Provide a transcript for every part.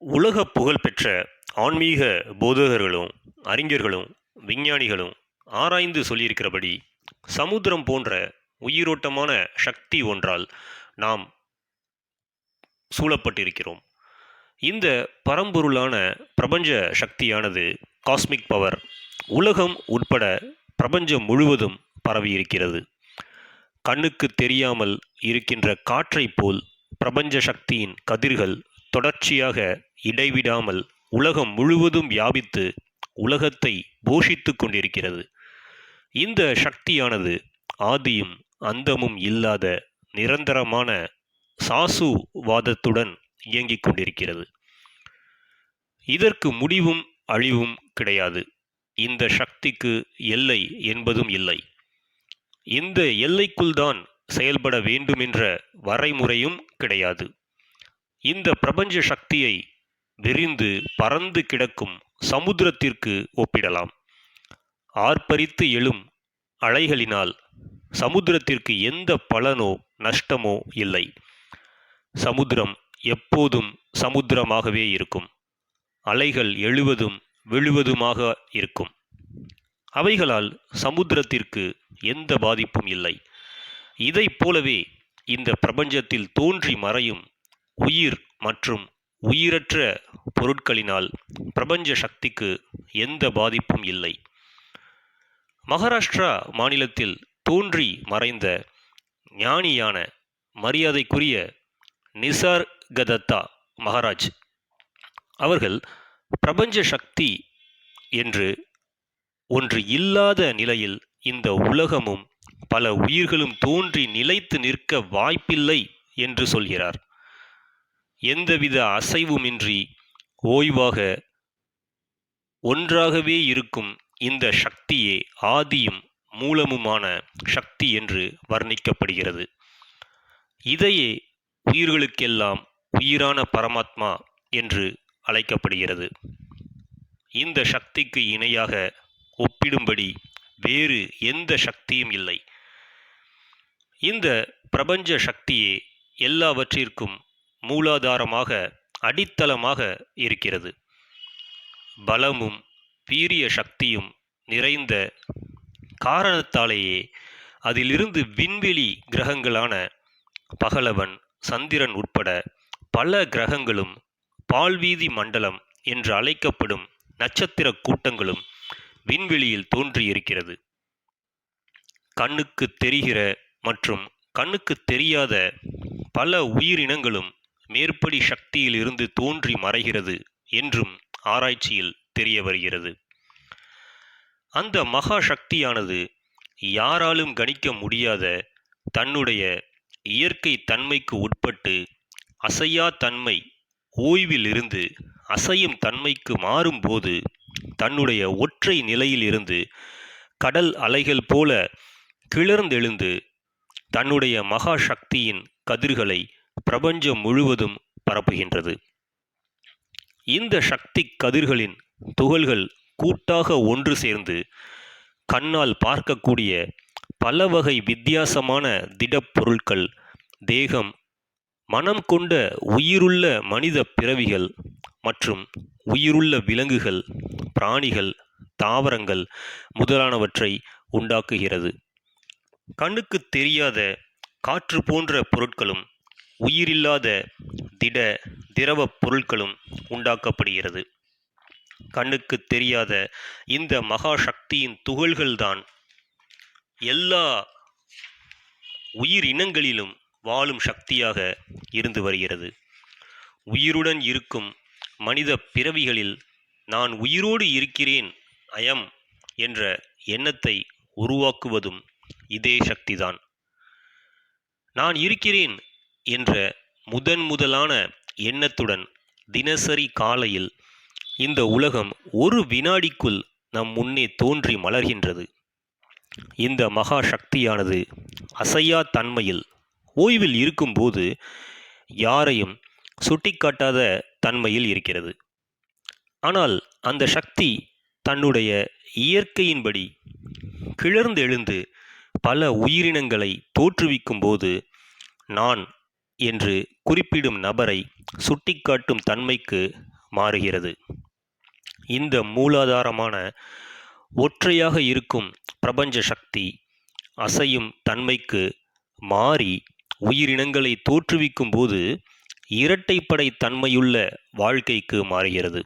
உலக புகழ்பெற்ற ஆன்மீக போதகர்களும் அறிஞர்களும் விஞ்ஞானிகளும் ஆராய்ந்து சொல்லியிருக்கிறபடி சமுத்திரம் போன்ற உயிரோட்டமான சக்தி ஒன்றால் நாம் சூழப்பட்டிருக்கிறோம். இந்த பரம்பொருளான பிரபஞ்ச சக்தியானது காஸ்மிக் பவர் உலகம் உட்பட பிரபஞ்சம் முழுவதும் பரவியிருக்கிறது. கண்ணுக்கு தெரியாமல் இருக்கின்ற காற்றைப் போல் பிரபஞ்ச சக்தியின் கதிர்கள் தொடர்ச்சியாக இடைவிடாமல் உலகம் முழுவதும் வியாபித்து உலகத்தை போஷித்து கொண்டிருக்கிறது. இந்த சக்தியானது ஆதியும் அந்தமும் இல்லாத நிரந்தரமான சாசுவாதத்துடன் இயங்கிக் கொண்டிருக்கிறது. இதற்கு முடிவும் அழிவும் கிடையாது. இந்த சக்திக்கு எல்லை என்பதும் இல்லை. இந்த எல்லைக்குள்தான் செயல்பட வேண்டுமென்ற வரைமுறையும் கிடையாது. இந்த பிரபஞ்ச சக்தியை விரிந்து பறந்து கிடக்கும் சமுத்திரத்திற்கு ஒப்பிடலாம். ஆர்ப்பரித்து எழும் அலைகளினால் சமுத்திரத்திற்கு எந்த பலனோ நஷ்டமோ இல்லை. சமுத்திரம் எப்போதும் சமுத்திரமாகவே இருக்கும். அலைகள் எழுவதும் விழுவதுமாக இருக்கும். அவைகளால் சமுத்திரத்திற்கு எந்த பாதிப்பும் இல்லை. இதைப் போலவே இந்த பிரபஞ்சத்தில் தோன்றி மறையும் உயிர் மற்றும் உயிரற்ற பொருட்களினால் பிரபஞ்ச சக்திக்கு எந்த பாதிப்பும் இல்லை. மகாராஷ்டிரா மாநிலத்தில் தோன்றி மறைந்த ஞானியான மரியாதைக்குரிய நிசர்கதத்தா மகாராஜ் அவர்கள் பிரபஞ்ச சக்தி என்று ஒன்று இல்லாத நிலையில் இந்த உலகமும் பல உயிர்களும் தோன்றி நிலைத்து நிற்க வாய்ப்பில்லை என்று சொல்கிறார். எந்தவித அசைவுமின்றி ஓய்வாக ஒன்றாகவே இருக்கும் இந்த சக்தியே ஆதியும் மூலமுமான சக்தி என்று வர்ணிக்கப்படுகிறது. இதையே உயிர்களுக்கெல்லாம் உயிரான பரமாத்மா என்று அழைக்கப்படுகிறது. இந்த சக்திக்கு இணையாக ஒப்பிடும்படி வேறு எந்த சக்தியும் இல்லை. இந்த பிரபஞ்ச சக்தியே எல்லாவற்றிற்கும் மூலாதாரமாக அடித்தளமாக இருக்கிறது. பலமும் வீரிய சக்தியும் நிறைந்த காரணத்தாலேயே அதிலிருந்து விண்வெளி கிரகங்களான பகலவன், சந்திரன் உட்பட பல கிரகங்களும் பால்வீதி மண்டலம் என்று அழைக்கப்படும் நட்சத்திர கூட்டங்களும் விண்வெளியில் தோன்றியிருக்கிறது. கண்ணுக்கு தெரிகிற மற்றும் கண்ணுக்கு தெரியாத பல உயிரினங்களும் மேற்படி சக்தியிலிருந்து தோன்றி மறைகிறது என்றும் ஆராய்ச்சியில் தெரிய வருகிறது. அந்த மகா சக்தியானது யாராலும் கணிக்க முடியாத தன்னுடைய இயற்கை தன்மைக்கு உட்பட்டு அசையா தன்மை ஓய்வில் இருந்து அசையும் தன்மைக்கு மாறும்போது தன்னுடைய ஒற்றை நிலையில் இருந்து கடல் அலைகள் போல கிளர்ந்தெழுந்து தன்னுடைய மகா சக்தியின் கதிர்களை பிரபஞ்சம் முழுவதும் பரப்புகின்றது. இந்த சக்தி கதிர்களின் துகள்கள் கூட்டாக ஒன்று சேர்ந்து கண்ணால் பார்க்கக்கூடிய பல வகை வித்தியாசமான திடப்பொருட்கள், தேகம், மனம் கொண்ட உயிருள்ள மனித பிறவிகள் மற்றும் உயிருள்ள விலங்குகள், பிராணிகள், தாவரங்கள் முதலானவற்றை உண்டாக்குகிறது. கண்ணுக்கு தெரியாத காற்று போன்ற பொருட்களும் உயிரில்லாத திட திரவ பொருட்களும் உண்டாக்கப்படுகிறது. கண்ணுக்கு தெரியாத இந்த மகா சக்தியின் துகள்கள்தான் எல்லா உயிரினங்களிலும் வாழும் சக்தியாக இருந்து வருகிறது. உயிருடன் இருக்கும் மனித பிறவிகளில் நான் உயிரோடு இருக்கிறேன், அயம் என்ற எண்ணத்தை உருவாக்குவதும் இதே சக்திதான். நான் இருக்கிறேன் என்ற முதலான எண்ணத்துடன் தினசரி காலையில் இந்த உலகம் ஒரு வினாடிக்குள் நம் முன்னே தோன்றி மலர்கின்றது. இந்த மகா சக்தியானது அசையா தன்மையில் ஓய்வில் இருக்கும்போது யாரையும் சுட்டிக்காட்டாத தன்மையில் இருக்கிறது. ஆனால் அந்த சக்தி தன்னுடைய இயற்கையின்படி கிளர்ந்தெழுந்து பல உயிரினங்களை தோற்றுவிக்கும் போது நான் என்று குறிப்பிடும் நபரை சுட்டிக்காட்டும் தன்மைக்கு மாறுகிறது. இந்த மூலாதாரமான ஒற்றையாக இருக்கும் பிரபஞ்ச சக்தி அசையும் தன்மைக்கு மாறி உயிரினங்களை தோற்றுவிக்கும் போது இரட்டைப்படை தன்மையுள்ள வாழ்க்கைக்கு மாறுகிறது.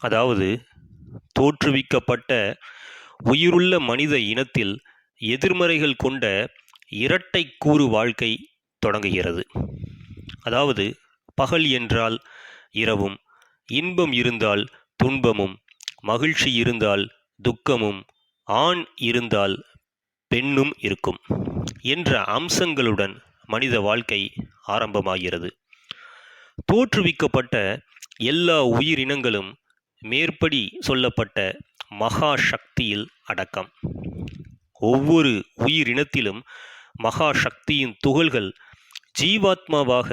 அதாவது தோற்றுவிக்கப்பட்ட உயிருள்ள மனித இனத்தில் எதிர்மறைகள் கொண்ட இரட்டை கூறு வாழ்க்கை தொடங்குகிறது. அதாவது பகல் என்றால் இரவும், இன்பம் இருந்தால் துன்பமும், மகிழ்ச்சி இருந்தால் துக்கமும், ஆண் இருந்தால் பெண்ணும் இருக்கும் என்ற அம்சங்களுடன் மனித வாழ்க்கை ஆரம்பமாகிறது. தோற்றுவிக்கப்பட்ட எல்லா உயிரினங்களும் மேற்படி சொல்லப்பட்ட மகா சக்தியில் அடக்கம். ஒவ்வொரு உயிரினத்திலும் மகா சக்தியின் துகள்கள் ஜீவாத்மாவாக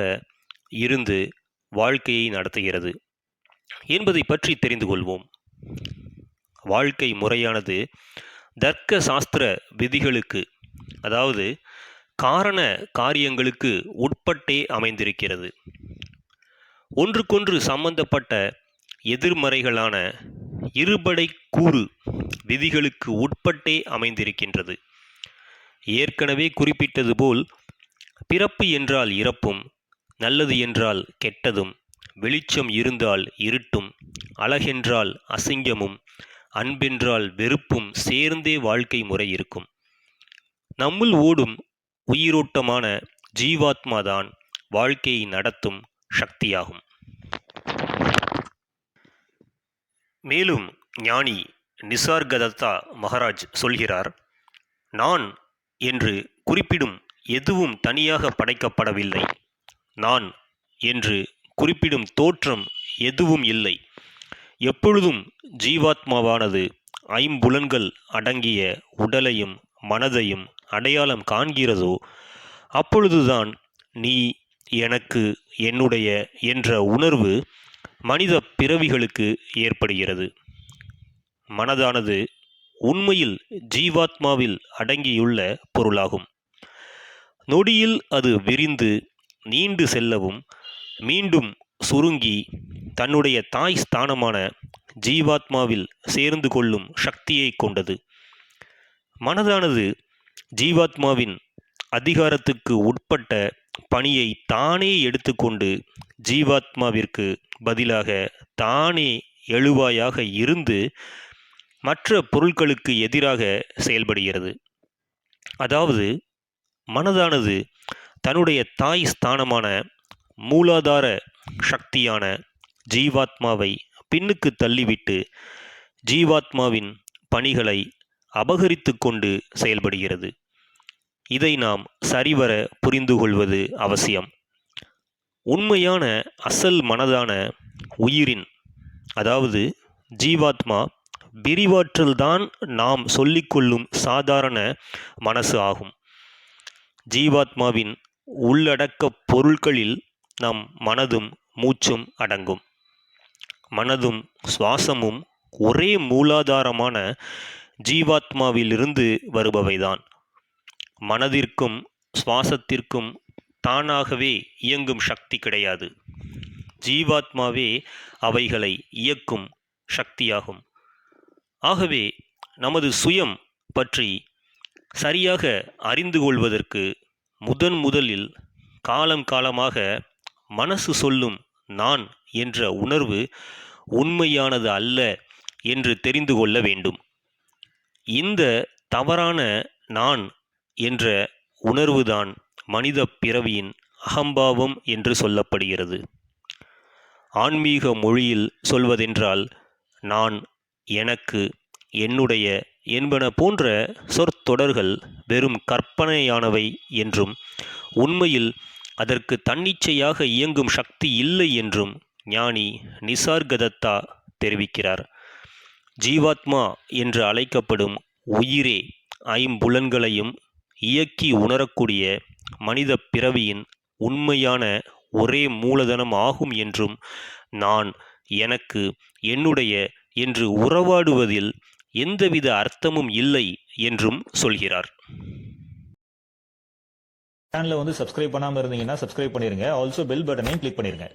இருந்து வாழ்க்கையை நடத்துகிறது என்பதை பற்றி தெரிந்து கொள்வோம். வாழ்க்கை முறையானது தர்க்க சாஸ்திர விதிகளுக்கு, அதாவது காரண காரியங்களுக்கு உட்பட்டே அமைந்திருக்கிறது. ஒன்றுக்கொன்று சம்பந்தப்பட்ட எதிர்மறைகளான இருபடை கூறு விதிகளுக்கு உட்பட்டே அமைந்திருக்கின்றது. ஏற்கனவே குறிப்பிட்டது போல் பிறப்பு என்றால் இறப்பும், நல்லது என்றால் கெட்டதும், வெளிச்சம் இருந்தால் இருட்டும், அழகென்றால் அசிங்கமும், அன்பென்றால் வெறுப்பும் சேர்ந்தே வாழ்க்கை முறை இருக்கும். நம்முள் ஓடும் உயிரோட்டமான ஜீவாத்மாதான் வாழ்க்கையை நடத்தும் சக்தியாகும். மேலும் ஞானி நிசார்கதத்தா மகாராஜ் சொல்கிறார், நான் என்று குறிப்பிடும் எதுவும் தனியாக படைக்கப்படவில்லை. நான் என்று குறிப்பிடும் தோற்றம் எதுவும் இல்லை. எப்பொழுதும் ஜீவாத்மாவானது ஐம்புலன்கள் அடங்கிய உடலையும் மனதையும் அடையாளம் காண்கிறதோ அப்பொழுதுதான் நீ, எனக்கு, என்னுடைய என்ற உணர்வு மனித பிறவிகளுக்கு ஏற்படுகிறது. மனதானது உண்மையில் ஜீவாத்மாவில் அடங்கியுள்ள பொருளாகும். நொடியில் அது விரிந்து நீண்டு செல்லவும் மீண்டும் சுருங்கி தன்னுடைய தாய் ஸ்தானமான ஜீவாத்மாவில் சேர்ந்து கொள்ளும் சக்தியை கொண்டது. மனதானது ஜீவாத்மாவின் அதிகாரத்துக்கு உட்பட்ட பணியை தானே எடுத்துக்கொண்டு ஜீவாத்மாவிற்கு பதிலாக தானே எழுவாயாக இருந்து மற்ற பொருட்களுக்கு எதிராக செயல்படுகிறது. அதாவது மனதானது தன்னுடைய தாய் ஸ்தானமான மூலாதார சக்தியான ஜீவாத்மாவை பின்னுக்கு தள்ளிவிட்டு ஜீவாத்மாவின் பணிகளை அபகரித்து கொண்டு செயல்படுகிறது. இதை நாம் சரிவர புரிந்து கொள்வது அவசியம். உண்மையான அசல் மனதான உயிரின், அதாவது ஜீவாத்மா விரிவாற்றல்தான் நாம் சொல்லிக்கொள்ளும் சாதாரண மனசு ஆகும். ஜீவாத்மாவின் உள்ளடக்க பொருட்களில் நம் மனதும் மூச்சும் அடங்கும். மனதும் சுவாசமும் ஒரே மூலாதாரமான ஜீவாத்மாவிலிருந்து வருபவைதான். மனதிற்கும் சுவாசத்திற்கும் தானாகவே இயங்கும் சக்தி கிடையாது. ஜீவாத்மாவே அவைகளை இயக்கும் சக்தியாகும். ஆகவே நமது சுயம் பற்றி சரியாக அறிந்து கொள்வதற்கு முதலில் காலம் காலமாக மனசு சொல்லும் நான் என்ற உணர்வு உண்மையானது அல்ல என்று தெரிந்து கொள்ள வேண்டும். இந்த தவறான நான் என்ற உணர்வுதான் மனித பிறவியின் அகம்பாவம் என்று சொல்லப்படுகிறது. ஆன்மீக மொழியில் சொல்வதென்றால் நான், எனக்கு, என்னுடைய என்பன போன்ற சொற்றொடர்கள் வெறும் கற்பனையானவை என்றும் உண்மையில் அதற்கு தன்னிச்சையாக இயங்கும் சக்தி இல்லை என்றும் ஞானி நிசார்கதத்தா தெரிவிக்கிறார். ஜீவாத்மா என்று அழைக்கப்படும் உயிரே ஐம்புலன்களையும் இயக்கி உணரக்கூடிய மனித பிறவியின் உண்மையான ஒரே மூலதனம் ஆகும் என்றும், நான், எனக்கு, என்னுடைய என்று உறவாடுவதில் எந்தவித அர்த்தமும் இல்லை என்றும் சொல்கிறார். சேனலை சப்ஸ்கிரைப் பண்ணாமல் இருந்தீங்கன்னா சப்ஸ்கிரைப் பண்ணிருங்க. ஆல்சோ பெல் பட்டனையும் கிளிக் பண்ணிருங்க.